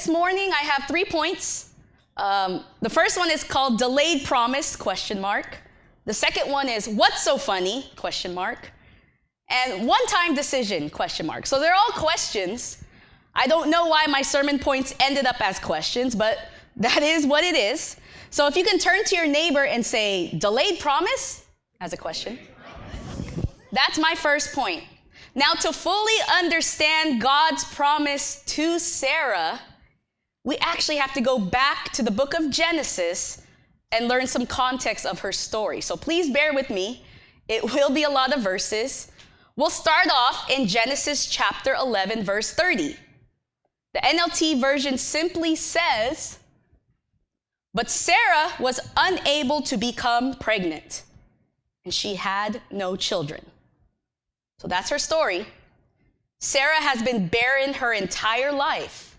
This morning I have 3 points. The first one is called delayed promise, question mark. The second one is what's so funny, question mark. And one-time decision, question mark. So they're all questions. I don't know why my sermon points ended up as questions, but that is what it is. So if you can turn to your neighbor and say, delayed promise, as a question. That's my first point. Now, to fully understand God's promise to Sarah, we actually have to go back to the book of Genesis and learn some context of her story. So please bear with me. It will be a lot of verses. We'll start off in Genesis chapter 11, verse 30. The NLT version simply says, but Sarah was unable to become pregnant, and she had no children. So that's her story. Sarah has been barren her entire life.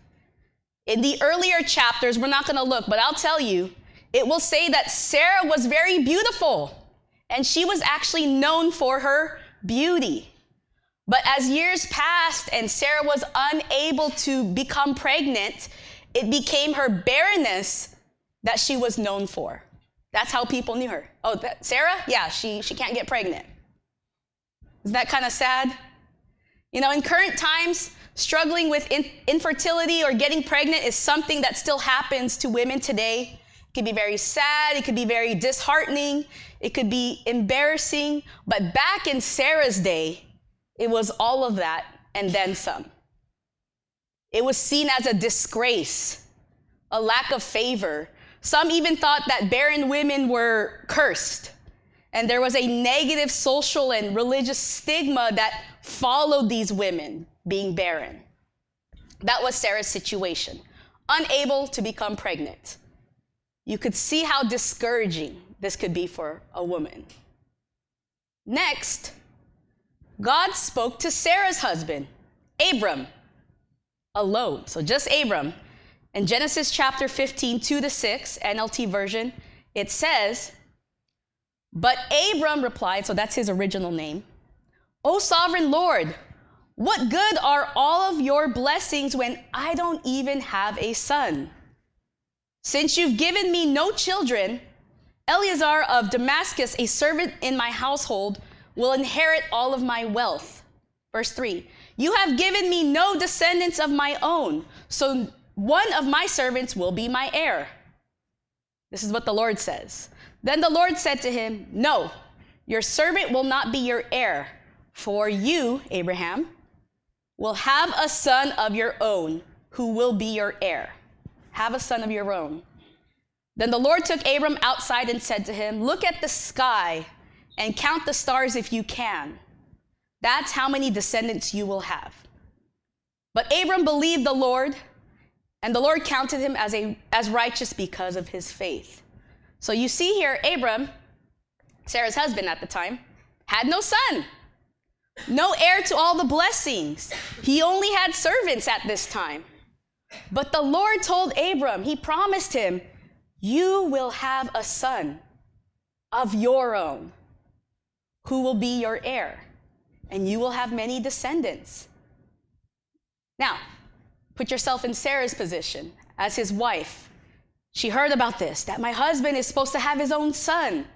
In the earlier chapters, we're not going to look, but I'll tell you, it will say that Sarah was very beautiful, and she was actually known for her beauty. But as years passed and Sarah was unable to become pregnant, it became her barrenness that she was known for. That's how people knew her. Oh, Sarah? Yeah, she can't get pregnant. Isn't that kind of sad? You know, in current times, struggling with infertility or getting pregnant is something that still happens to women today. It could be very sad. It could be very disheartening. It could be embarrassing. But back in Sarah's day, it was all of that and then some. It was seen as a disgrace, a lack of favor. Some even thought that barren women were cursed. And there was a negative social and religious stigma that followed these women being barren. That was Sarah's situation, unable to become pregnant. You could see how discouraging this could be for a woman. Next, God spoke to Sarah's husband, Abram, alone. So just Abram. In Genesis chapter 15, 2-6, NLT version, it says, but Abram replied, so that's his original name, O sovereign Lord, what good are all of your blessings when I don't even have a son? Since you've given me no children, Eleazar of Damascus, a servant in my household, will inherit all of my wealth. Verse 3, you have given me no descendants of my own, so one of my servants will be my heir. This is what the Lord says. Then the Lord said to him, no, your servant will not be your heir, for you, Abraham, will have a son of your own who will be your heir. Have a son of your own. Then the Lord took Abram outside and said to him, look at the sky and count the stars if you can. That's how many descendants you will have. But Abram believed the Lord, and the Lord counted him as righteous because of his faith. So you see here, Abram, Sarah's husband at the time, had no son, no heir to all the blessings. He only had servants at this time. But the Lord told Abram, he promised him, you will have a son of your own who will be your heir, and you will have many descendants. Now, put yourself in Sarah's position as his wife. She heard about this, that my husband is supposed to have his own son.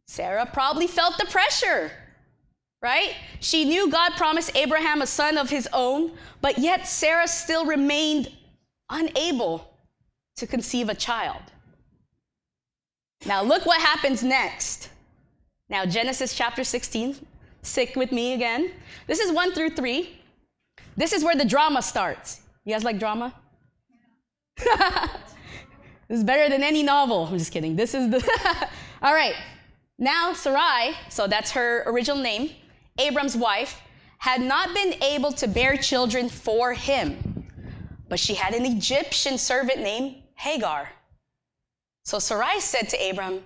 Sarah probably felt the pressure, right? She knew God promised Abraham a son of his own, but yet Sarah still remained unable to conceive a child. Now look what happens next. Now Genesis chapter 16, stick with me again. This is 1-3. This is where the drama starts. You guys like drama? This is better than any novel. I'm just kidding. This is the... All right. Now Sarai, so that's her original name, Abram's wife, had not been able to bear children for him, but she had an Egyptian servant named Hagar. So Sarai said to Abram,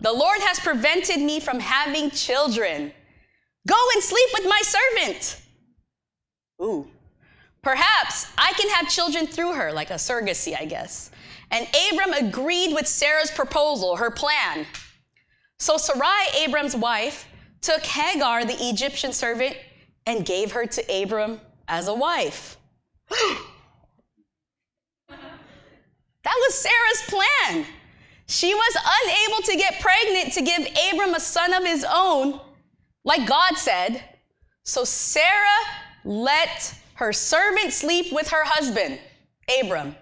the Lord has prevented me from having children. Go and sleep with my servant. Ooh. Perhaps I can have children through her, like a surrogacy, I guess. And Abram agreed with Sarah's proposal, her plan. So Sarai, Abram's wife, took Hagar, the Egyptian servant, and gave her to Abram as a wife. was Sarah's plan. She was unable to get pregnant to give Abram a son of his own, like God said. So Sarah let her servant sleep with her husband, Abram.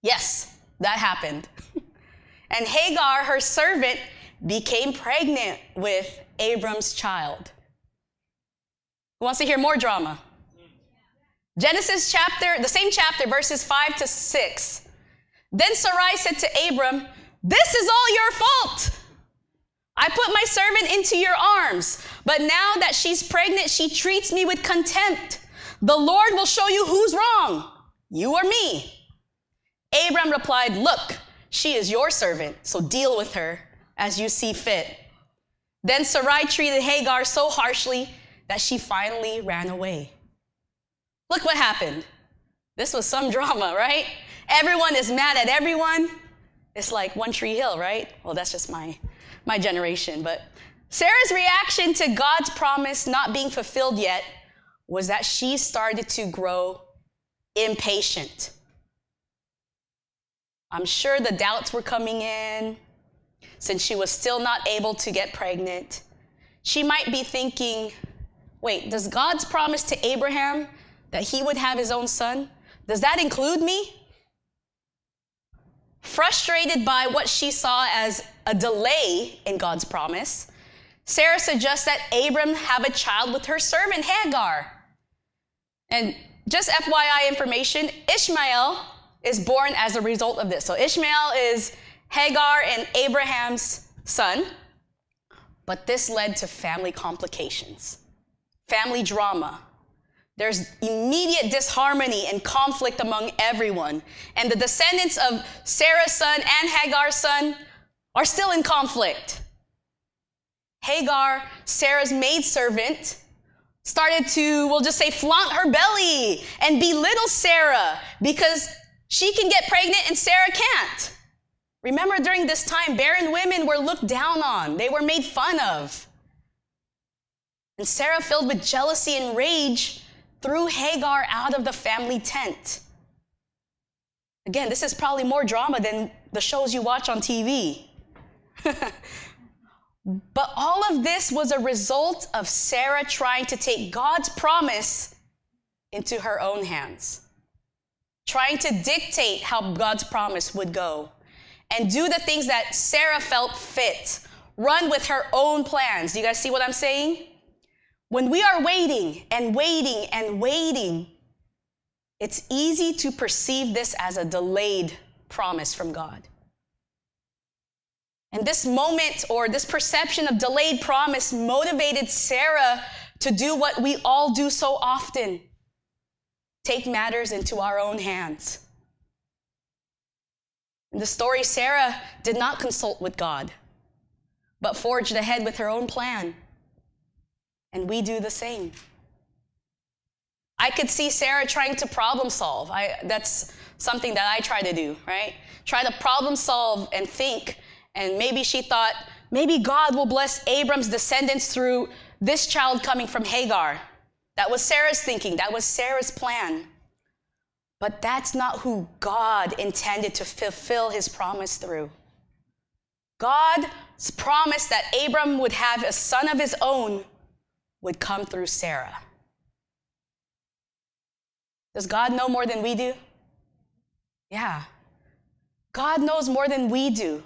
Yes, that happened. And Hagar, her servant, became pregnant with Abram's child. Who wants to hear more drama? Genesis chapter, the same chapter, verses 5 to 6. Then Sarai said to Abram, "This is all your fault. I put my servant into your arms, but now that she's pregnant, she treats me with contempt. The Lord will show you who's wrong, you or me." Abram replied, "Look, she is your servant, so deal with her as you see fit." Then Sarai treated Hagar so harshly that she finally ran away. Look what happened. This was some drama, right? Everyone is mad at everyone. It's like One Tree Hill, right? Well, that's just my generation. But Sarah's reaction to God's promise not being fulfilled yet was that she started to grow impatient. I'm sure the doubts were coming in since she was still not able to get pregnant. She might be thinking, wait, does God's promise to Abraham that he would have his own son, does that include me? Frustrated by what she saw as a delay in God's promise, Sarah suggests that Abram have a child with her servant Hagar. And just FYI information, Ishmael is born as a result of this. So Ishmael is Hagar and Abraham's son, but this led to family complications, family drama. There's immediate disharmony and conflict among everyone. And the descendants of Sarah's son and Hagar's son are still in conflict. Hagar, Sarah's maidservant, started to, we'll just say, flaunt her belly and belittle Sarah because she can get pregnant and Sarah can't. Remember, during this time, barren women were looked down on. They were made fun of. And Sarah, filled with jealousy and rage, threw Hagar out of the family tent. Again, this is probably more drama than the shows you watch on TV. But all of this was a result of Sarah trying to take God's promise into her own hands, trying to dictate how God's promise would go, and do the things that Sarah felt fit, run with her own plans. Do you guys see what I'm saying? When we are waiting and waiting and waiting, it's easy to perceive this as a delayed promise from God. And this moment or this perception of delayed promise motivated Sarah to do what we all do so often: take matters into our own hands. In the story, Sarah did not consult with God, but forged ahead with her own plan. And we do the same. I could see Sarah trying to problem solve. That's something that I try to do, right? Try to problem solve and think. And maybe she thought, maybe God will bless Abram's descendants through this child coming from Hagar. That was Sarah's thinking. That was Sarah's plan. But that's not who God intended to fulfill his promise through. God's promise that Abram would have a son of his own would come through Sarah. Does God know more than we do? Yeah. God knows more than we do.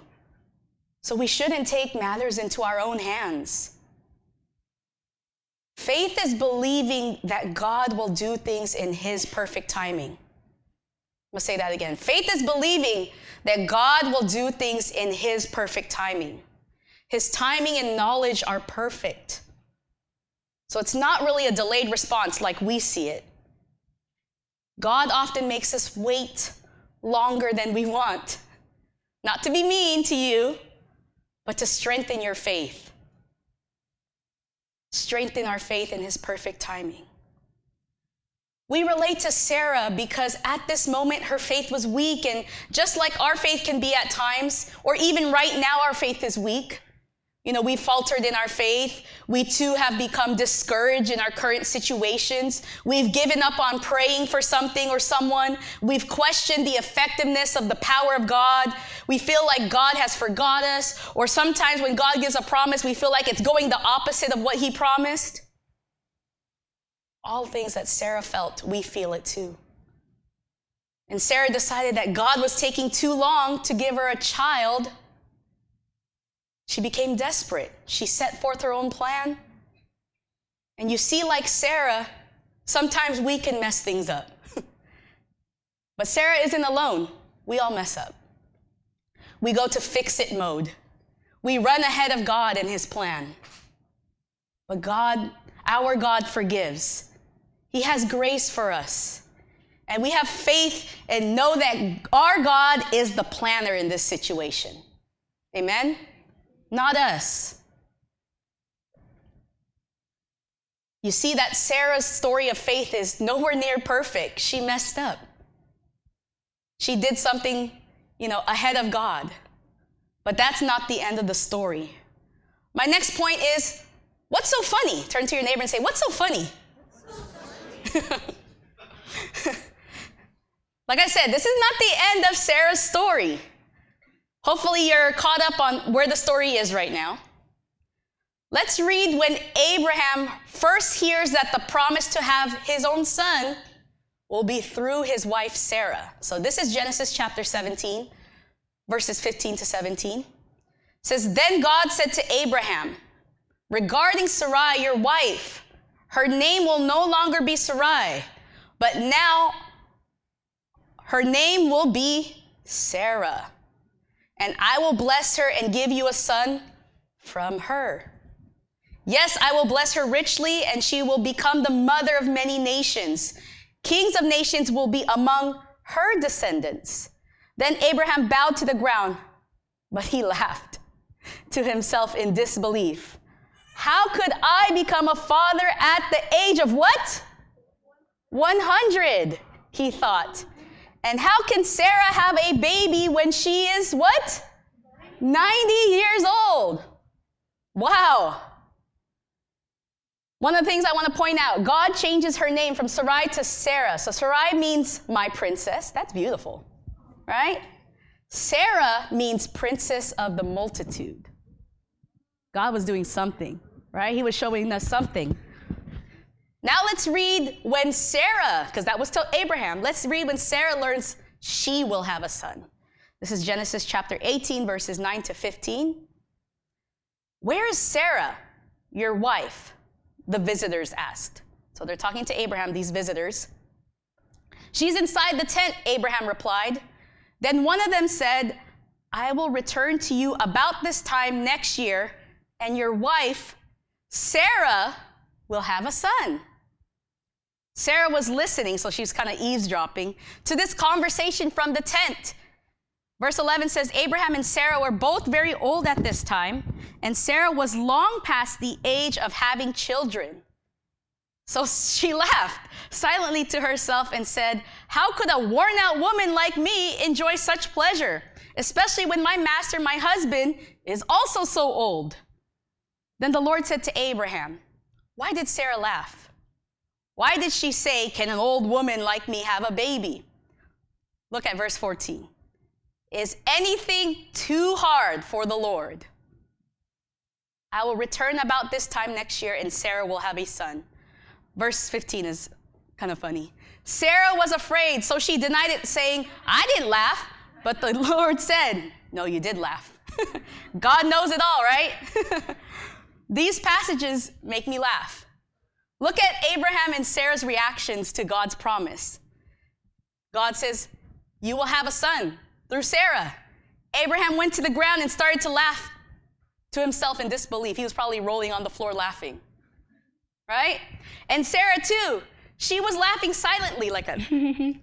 So we shouldn't take matters into our own hands. Faith is believing that God will do things in his perfect timing. I'm going to say that again. Faith is believing that God will do things in his perfect timing. His timing and knowledge are perfect. So it's not really a delayed response like we see it. God often makes us wait longer than we want. Not to be mean to you, but to strengthen your faith. Strengthen our faith in his perfect timing. We relate to Sarah because at this moment her faith was weak, and just like our faith can be at times, or even right now our faith is weak, We faltered in our faith. We too have become discouraged in our current situations. We've given up on praying for something or someone. We've questioned the effectiveness of the power of God. We feel like God has forgot us. Or sometimes when God gives a promise, we feel like it's going the opposite of what he promised. All things that Sarah felt, we feel it too. And Sarah decided that God was taking too long to give her a child. She became desperate. She set forth her own plan. And you see, like Sarah, sometimes we can mess things up. But Sarah isn't alone. We all mess up. We go to fix-it mode. We run ahead of God and his plan. But God, our God, forgives. He has grace for us. And we have faith and know that our God is the planner in this situation. Amen? Not us. You see that Sarah's story of faith is nowhere near perfect. She messed up. She did something, ahead of God. But that's not the end of the story. My next point is, what's so funny? Turn to your neighbor and say, what's so funny? Like I said, this is not the end of Sarah's story. Hopefully you're caught up on where the story is right now. Let's read when Abraham first hears that the promise to have his own son will be through his wife Sarah. So this is Genesis chapter 17, verses 15 to 17. It says, "Then God said to Abraham, regarding Sarai, your wife, her name will no longer be Sarai, but now her name will be Sarah. And I will bless her and give you a son from her. Yes, I will bless her richly, and she will become the mother of many nations. Kings of nations will be among her descendants." Then Abraham bowed to the ground, but he laughed to himself in disbelief. "How could I become a father at the age of what? 100, he thought. And how can Sarah have a baby when she is what? 90 years old. Wow. One of the things I want to point out, God changes her name from Sarai to Sarah. So Sarai means my princess. That's beautiful, right? Sarah means princess of the multitude. God was doing something, right? He was showing us something. Now let's read when Sarah, because that was to Abraham, let's read when Sarah learns she will have a son. This is Genesis chapter 18, verses 9 to 15. "Where is Sarah, your wife?" the visitors asked. So they're talking to Abraham, these visitors. "She's inside the tent," Abraham replied. Then one of them said, "I will return to you about this time next year, and your wife, Sarah, will have a son." Sarah was listening, so she's kind of eavesdropping, to this conversation from the tent. Verse 11 says, "Abraham and Sarah were both very old at this time, and Sarah was long past the age of having children." So she laughed silently to herself and said, "How could a worn-out woman like me enjoy such pleasure, especially when my master, my husband, is also so old?" Then the Lord said to Abraham, "Why did Sarah laugh? Why did she say, 'Can an old woman like me have a baby?'" Look at verse 14. "Is anything too hard for the Lord? I will return about this time next year, and Sarah will have a son." Verse 15 is kind of funny. "Sarah was afraid, so she denied it, saying, 'I didn't laugh.' But the Lord said," no, you did laugh. God knows it all, right? These passages make me laugh. Look at Abraham and Sarah's reactions to God's promise. God says, "You will have a son through Sarah." Abraham went to the ground and started to laugh to himself in disbelief. He was probably rolling on the floor laughing, right? And Sarah too, she was laughing silently like a,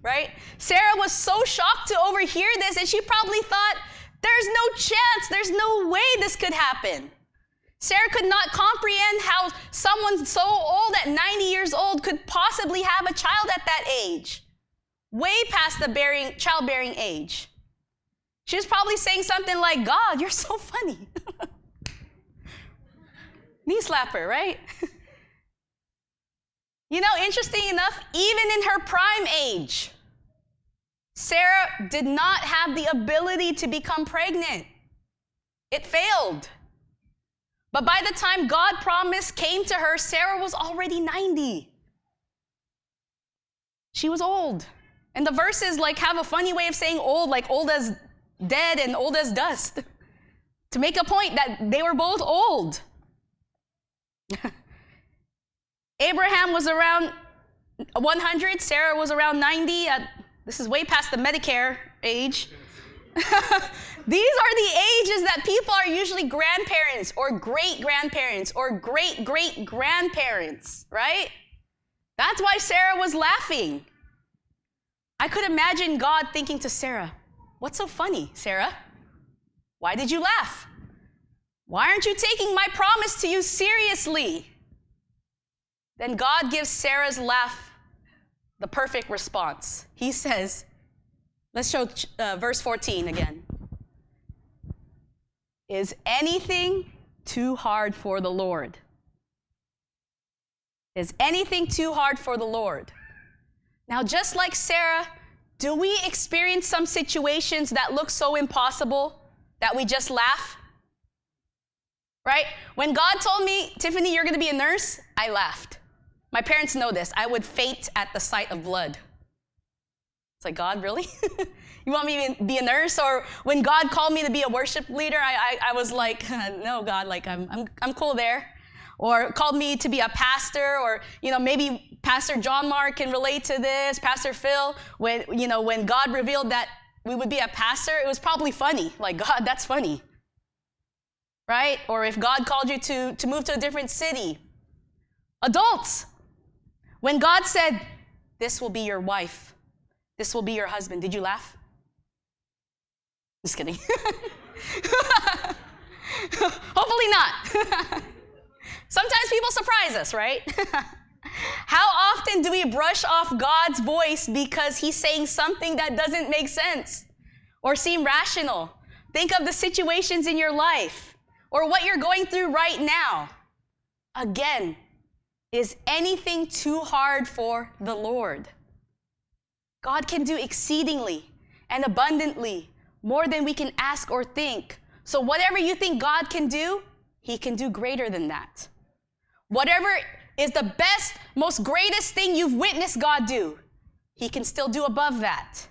right? Sarah was so shocked to overhear this, and she probably thought, there's no chance, there's no way this could happen. Sarah could not comprehend how someone so old at 90 years old could possibly have a child at that age, way past the childbearing age. She was probably saying something like, "God, you're so funny." Knee slapper, right? You know, interesting enough, even in her prime age, Sarah did not have the ability to become pregnant. It failed. But by the time God promised came to her, Sarah was already 90. She was old. And the verses like have a funny way of saying old, like old as dead and old as dust, to make a point that they were both old. Abraham was around 100, Sarah was around 90. This is way past the Medicare age. These are the ages that people are usually grandparents or great-grandparents or great-great-grandparents, right? That's why Sarah was laughing. I could imagine God thinking to Sarah, "What's so funny, Sarah? Why did you laugh? Why aren't you taking my promise to you seriously?" Then God gives Sarah's laugh the perfect response. He says, let's show verse 14 again. Is anything too hard for the Lord? Is anything too hard for the Lord? Now, just like Sarah, do we experience some situations that look so impossible that we just laugh? Right? When God told me, "Tiffany, you're going to be a nurse," I laughed. My parents know this. I would faint at the sight of blood. It's like, God, really? You want me to be a nurse? Or when God called me to be a worship leader, I was like, no, God, like I'm cool there. Or called me to be a pastor, or maybe Pastor John Mark can relate to this, Pastor Phil. When God revealed that we would be a pastor, it was probably funny. Like, God, that's funny. Right? Or if God called you to move to a different city. Adults, when God said, "This will be your wife, this will be your husband," did you laugh? Just kidding. Hopefully not. Sometimes people surprise us, right? How often do we brush off God's voice because he's saying something that doesn't make sense or seem rational? Think of the situations in your life or what you're going through right now. Again, is anything too hard for the Lord? God can do exceedingly and abundantly more than we can ask or think. So whatever you think God can do, he can do greater than that. Whatever is the best, most greatest thing you've witnessed God do, he can still do above that.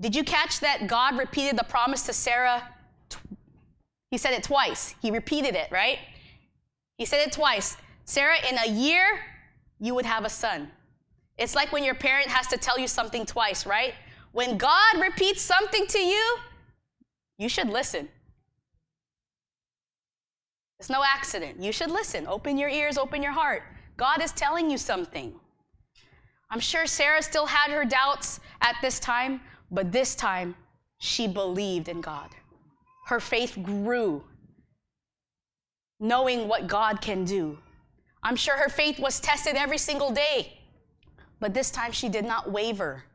Did you catch that God repeated the promise to Sarah? He said it twice. He repeated it, right? He said it twice. Sarah, in a year, you would have a son. It's like when your parent has to tell you something twice, right? When God repeats something to you, you should listen. It's no accident. You should listen. Open your ears, open your heart. God is telling you something. I'm sure Sarah still had her doubts at this time, but this time she believed in God. Her faith grew, knowing what God can do. I'm sure her faith was tested every single day, but this time she did not waver.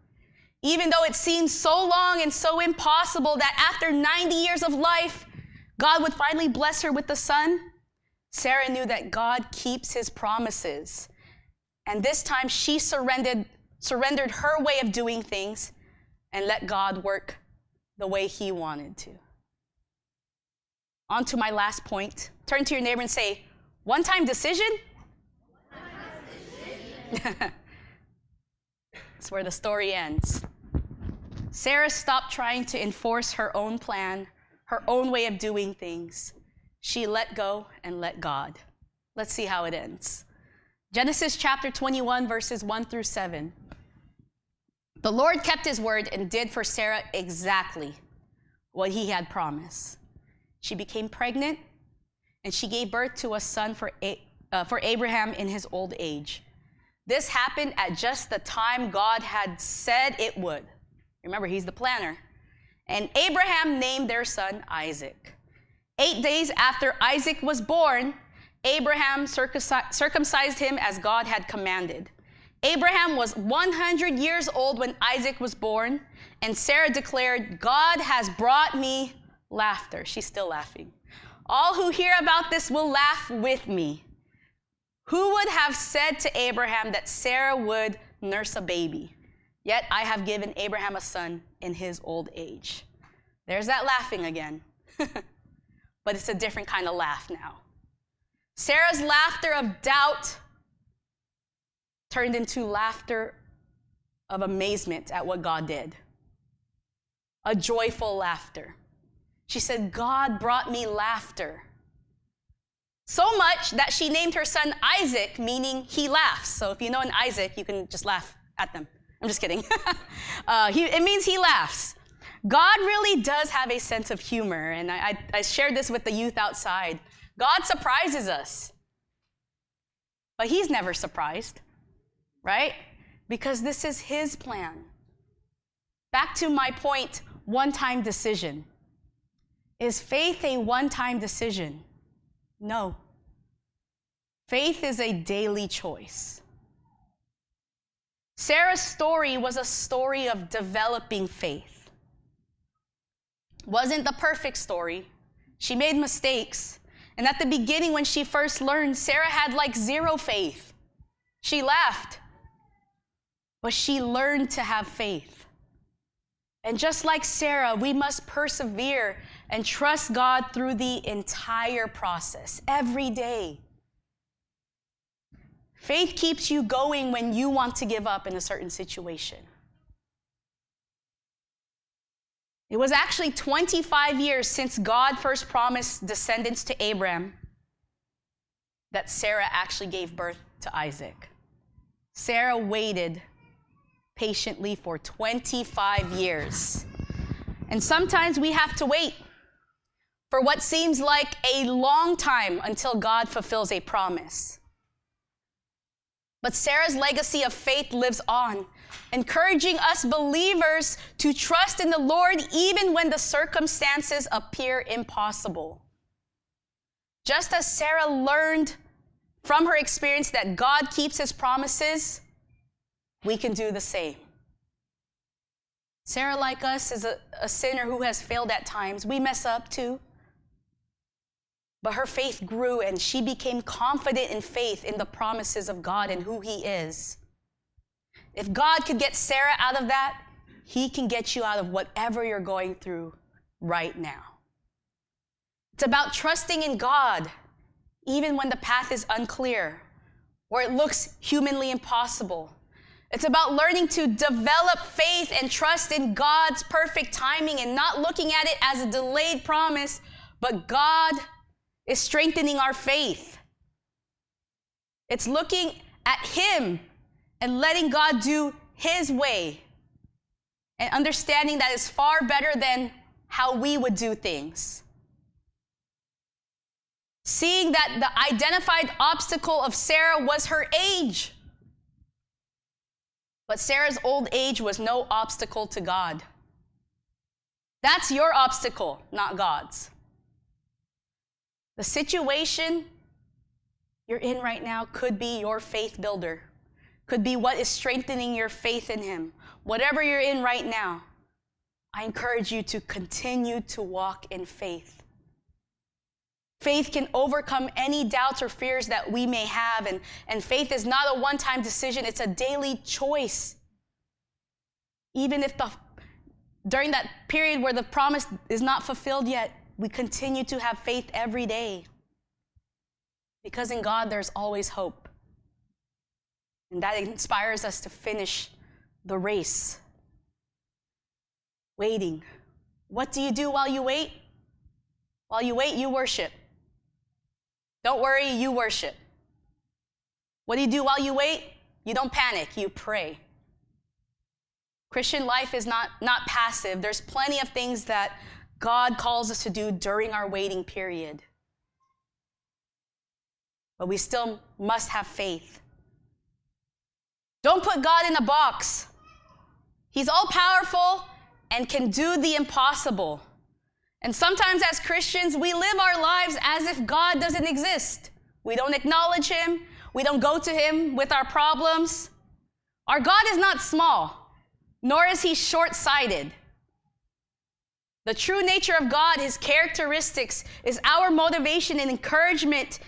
Even though it seemed so long and so impossible that after 90 years of life, God would finally bless her with the son, Sarah knew that God keeps his promises. And this time she surrendered her way of doing things and let God work the way he wanted to. On to my last point. Turn to your neighbor and say, "One-time decision?" That's where the story ends. Sarah stopped trying to enforce her own plan, her own way of doing things. She let go and let God. Let's see how it ends. Genesis chapter 21, verses 1 through 7. The Lord kept his word and did for Sarah exactly what he had promised. She became pregnant, and she gave birth to a son for Abraham in his old age. This happened at just the time God had said it would. Remember, he's the planner. And Abraham named their son Isaac. 8 days after Isaac was born, Abraham circumcised him as God had commanded. Abraham was 100 years old when Isaac was born, and Sarah declared, "God has brought me laughter." She's still laughing. All who hear about this will laugh with me. Who would have said to Abraham that Sarah would nurse a baby? Yet I have given Abraham a son in his old age. There's that laughing again. But it's a different kind of laugh now. Sarah's laughter of doubt turned into laughter of amazement at what God did. A joyful laughter. She said, God brought me laughter. So much that she named her son Isaac, meaning he laughs. So if you know an Isaac, you can just laugh at them. I'm just kidding. It means he laughs. God really does have a sense of humor, and I shared this with the youth outside. God surprises us, but he's never surprised, right? Because this is his plan. Back to my point, one-time decision. Is faith a one-time decision? No. Faith is a daily choice. Sarah's story was a story of developing faith. Wasn't the perfect story. She made mistakes. And at the beginning, when she first learned, Sarah had like zero faith. She laughed. But she learned to have faith. And just like Sarah, we must persevere and trust God through the entire process, every day. Faith keeps you going when you want to give up in a certain situation. It was actually 25 years since God first promised descendants to Abraham that Sarah actually gave birth to Isaac. Sarah waited patiently for 25 years. And sometimes we have to wait for what seems like a long time until God fulfills a promise. But Sarah's legacy of faith lives on, encouraging us believers to trust in the Lord even when the circumstances appear impossible. Just as Sarah learned from her experience that God keeps his promises, we can do the same. Sarah, like us, is a sinner who has failed at times. We mess up too. But her faith grew and she became confident in faith in the promises of God and who he is. If God could get Sarah out of that, he can get you out of whatever you're going through right now. It's about trusting in God, even when the path is unclear or it looks humanly impossible. It's about learning to develop faith and trust in God's perfect timing and not looking at it as a delayed promise, but God is strengthening our faith. It's looking at him and letting God do his way and understanding that is far better than how we would do things. Seeing that the identified obstacle of Sarah was her age. But Sarah's old age was no obstacle to God. That's your obstacle, not God's. The situation you're in right now could be your faith builder, could be what is strengthening your faith in him. Whatever you're in right now, I encourage you to continue to walk in faith. Faith can overcome any doubts or fears that we may have, and faith is not a one-time decision, it's a daily choice. Even if during that period where the promise is not fulfilled yet, we continue to have faith every day. Because in God, there's always hope. And that inspires us to finish the race. Waiting. What do you do while you wait? While you wait, you worship. Don't worry, you worship. What do you do while you wait? You don't panic, you pray. Christian life is not passive. There's plenty of things that God calls us to do during our waiting period. But we still must have faith. Don't put God in a box. He's all-powerful and can do the impossible. And sometimes as Christians, we live our lives as if God doesn't exist. We don't acknowledge him. We don't go to him with our problems. Our God is not small, nor is he short-sighted. The true nature of God, his characteristics, is our motivation and encouragement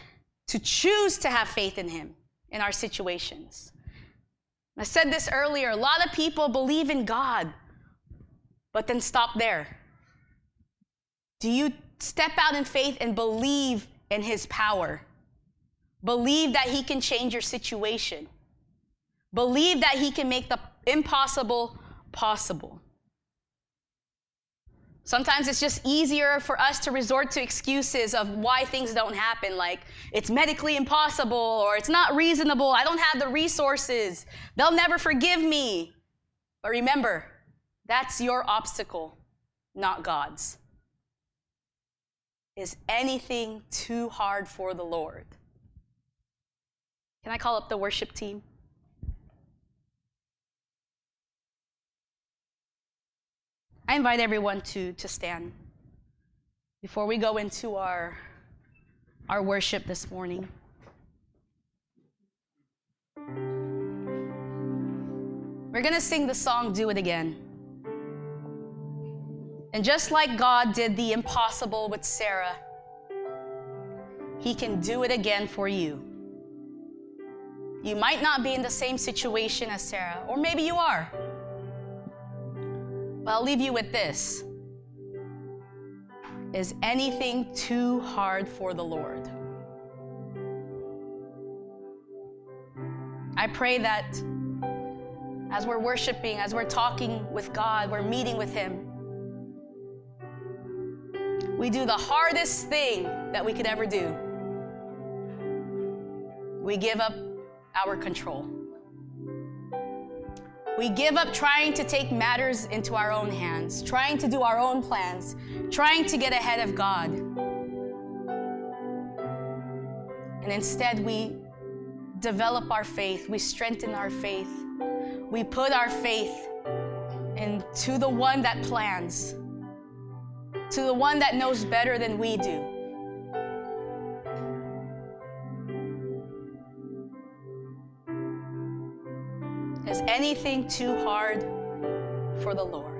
to choose to have faith in him in our situations. I said this earlier, a lot of people believe in God, but then stop there. Do you step out in faith and believe in his power? Believe that he can change your situation. Believe that he can make the impossible possible. Sometimes it's just easier for us to resort to excuses of why things don't happen, like it's medically impossible or it's not reasonable, I don't have the resources, they'll never forgive me. But remember, that's your obstacle, not God's. Is anything too hard for the Lord? Can I call up the worship team? I invite everyone to stand before we go into our worship this morning. We're going to sing the song, Do It Again. And just like God did the impossible with Sarah, he can do it again for you. You might not be in the same situation as Sarah, or maybe you are. But I'll leave you with this. Is anything too hard for the Lord? I pray that as we're worshiping, as we're talking with God, we're meeting with him, we do the hardest thing that we could ever do. We give up our control. We give up trying to take matters into our own hands, trying to do our own plans, trying to get ahead of God. And instead, we develop our faith, we strengthen our faith, we put our faith into the one that plans, to the one that knows better than we do. Is anything too hard for the Lord?